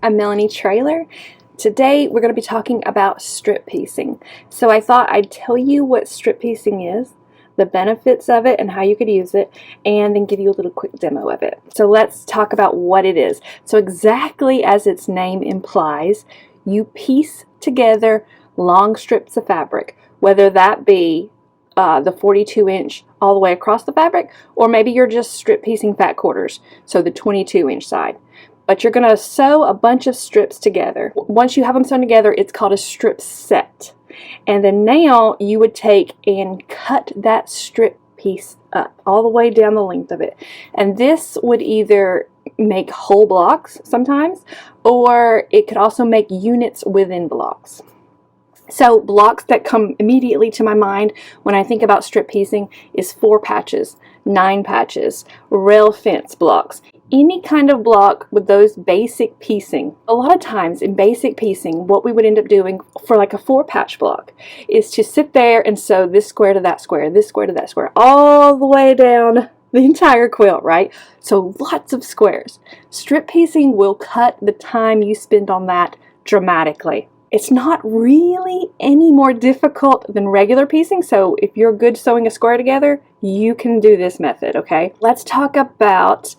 I'm Melanie Trailer. Today we're going to be talking about strip piecing. So I thought I'd tell you what strip piecing is, the benefits of it and how you could use it, and then give you a little quick demo of it. So let's talk about what it is. So exactly as its name implies, you piece together long strips of fabric, whether that be the 42-inch all the way across the fabric, or maybe you're just strip piecing fat quarters, so the 22-inch side. But you're going to sew a bunch of strips together. Once you have them sewn together, it's called a strip set. And then now you would take and cut that strip piece up all the way down the length of it. And this would either make whole blocks sometimes, or it could also make units within blocks. So blocks that come immediately to my mind when I think about strip piecing is 4 patches, 9 patches, rail fence blocks. Any kind of block with those basic piecing. A lot of times in basic piecing, what we would end up doing for like a 4-patch block is to sit there and sew this square to that square, this square to that square, all the way down the entire quilt, right? So lots of squares. Strip piecing will cut the time you spend on that dramatically. It's not really any more difficult than regular piecing, so if you're good sewing a square together, you can do this method, okay? Let's talk about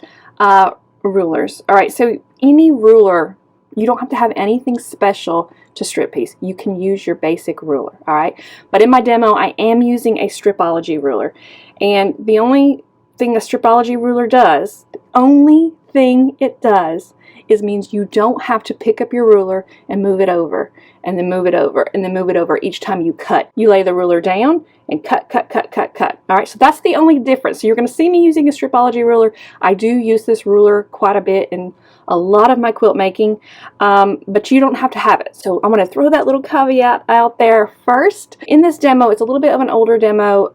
rulers. Alright, so any ruler, you don't have to have anything special to strip piece. You can use your basic ruler, alright? But in my demo, I am using a Stripology ruler. And the only thing a Stripology ruler does, the only thing it does, is means you don't have to pick up your ruler and move it over, and then move it over, and then move it over each time you cut. You lay the ruler down and cut, cut, cut, cut, cut. Alright, so that's the only difference. So you're going to see me using a Stripology ruler. I do use this ruler quite a bit in a lot of my quilt making, but you don't have to have it. So I'm going to throw that little caveat out there first. In this demo, it's a little bit of an older demo.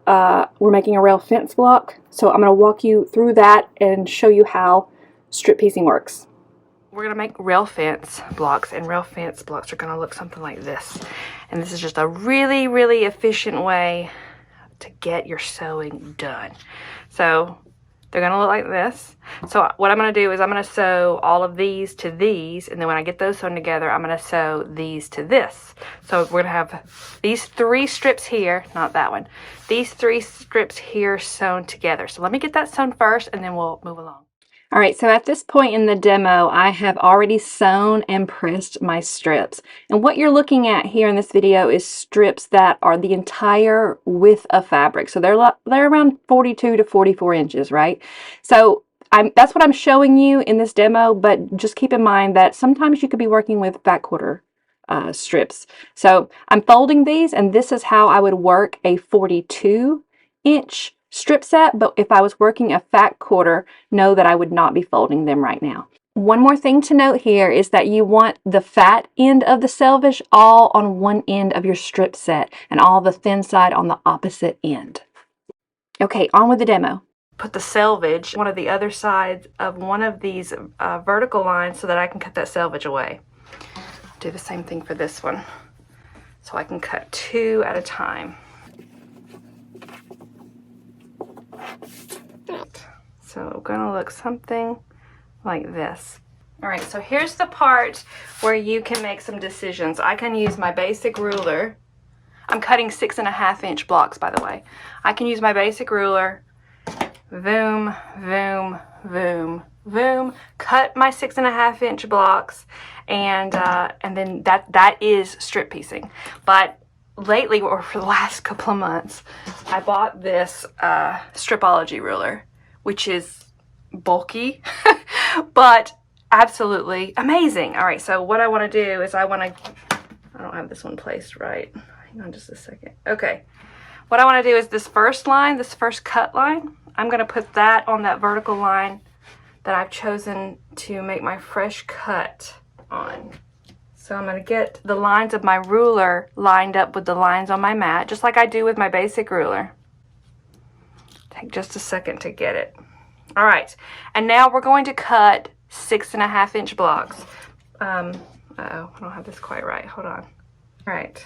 We're making a rail fence block, so I'm going to walk you through that and show you how strip piecing works. We're going to make rail fence blocks, and rail fence blocks are going to look something like this. And this is just a really, really efficient way to get your sewing done. So they're going to look like this. So what I'm going to do is I'm going to sew all of these to these, and then when I get those sewn together, I'm going to sew these to this. So we're going to have these 3 strips here, not that one, these 3 strips here sewn together. So let me get that sewn first, and then we'll move along. Alright, so at this point in the demo, I have already sewn and pressed my strips. And what you're looking at here in this video is strips that are the entire width of fabric. So they're around 42 to 44 inches, right? So that's what I'm showing you in this demo, but just keep in mind that sometimes you could be working with fat quarter strips. So I'm folding these, and this is how I would work a 42-inch strip set, but if I was working a fat quarter, know that I would not be folding them right now. One more thing to note here is that you want the fat end of the selvage all on one end of your strip set and all the thin side on the opposite end. Okay, on with the demo. Put the selvage one of the other sides of one of these vertical lines so that I can cut that selvage away. Do the same thing for this one, so I can cut 2 at a time. So gonna look something like this. Alright, so here's the part where you can make some decisions. I can use my basic ruler. I'm cutting 6.5-inch blocks, by the way. I can use my basic ruler, boom, boom, boom, boom, cut my 6.5-inch blocks, and then that is strip piecing. But lately, or for the last couple of months, I bought this Stripology ruler, which is bulky, but absolutely amazing. All right, so what I want to do is I don't have this one placed right. Hang on just a second. Okay, what I want to do is this first line, this first cut line, I'm going to put that on that vertical line that I've chosen to make my fresh cut on. So I'm going to get the lines of my ruler lined up with the lines on my mat, just like I do with my basic ruler. Take just a second to get it. All right, and now we're going to cut 6.5-inch blocks. Uh-oh, I don't have this quite right. Hold on. All right,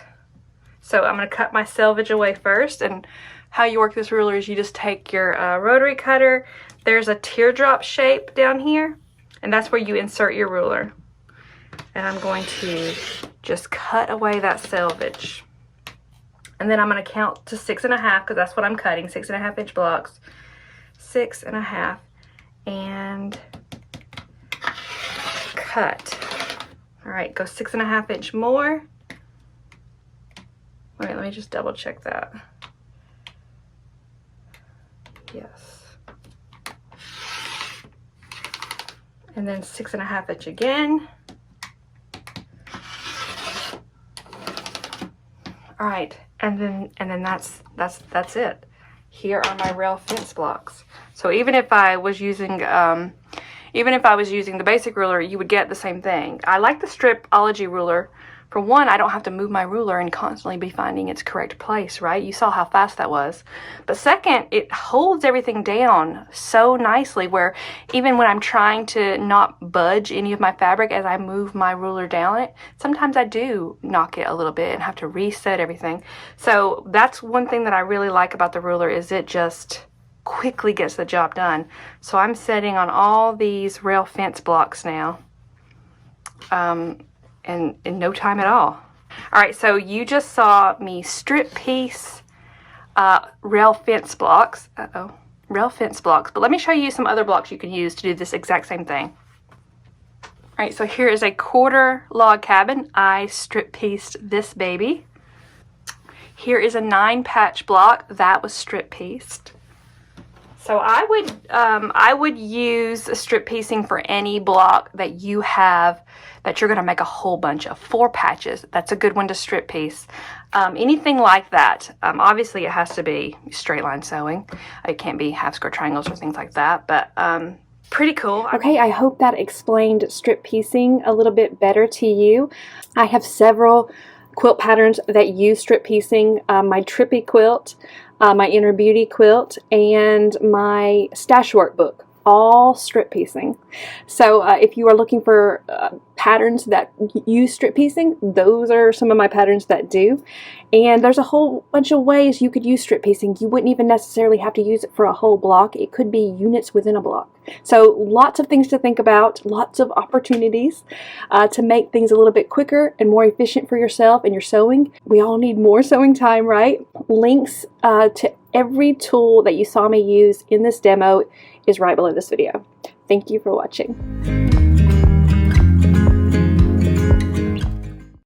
so I'm going to cut my selvage away first, and how you work this ruler is you just take your rotary cutter. There's a teardrop shape down here, and that's where you insert your ruler. and I'm going to just cut away that selvage. And then I'm going to count to 6.5 because that's what I'm cutting, 6.5 inch blocks. 6.5 and cut. All right, go 6.5 inch more. Wait, let me just double check that. Yes. And then 6.5 inch again. All right, and then that's it. Here are my rail fence blocks. So even if I was using the basic ruler, you would get the same thing. I like the Stripology ruler. For one, I don't have to move my ruler and constantly be finding its correct place, right? You saw how fast that was. But second, it holds everything down so nicely where even when I'm trying to not budge any of my fabric as I move my ruler down it, sometimes I do knock it a little bit and have to reset everything. So that's one thing that I really like about the ruler is it just quickly gets the job done. So I'm setting on all these rail fence blocks now. And in no time at all. All right, so you just saw me strip piece rail fence blocks. Rail fence blocks. But let me show you some other blocks you can use to do this exact same thing. All right, so here is a 1/4 log cabin. I strip pieced this baby. Here is a 9 patch block that was strip pieced. So I would use strip piecing for any block that you have that you're going to make a whole bunch of. 4 patches, that's a good one to strip piece. Anything like that. Obviously it has to be straight line sewing. It can't be half square triangles or things like that, but pretty cool. Okay, I hope that explained strip piecing a little bit better to you. I have several quilt patterns that use strip piecing. My Trippy quilt, my Inner Beauty quilt, and my stash workbook, all strip piecing. So if you are looking for patterns that use strip piecing, those are some of my patterns that do. And there's a whole bunch of ways you could use strip piecing. You wouldn't even necessarily have to use it for a whole block. It could be units within a block. So lots of things to think about, lots of opportunities to make things a little bit quicker and more efficient for yourself and your sewing. We all need more sewing time, right? Links to every tool that you saw me use in this demo is right below this video. Thank you for watching.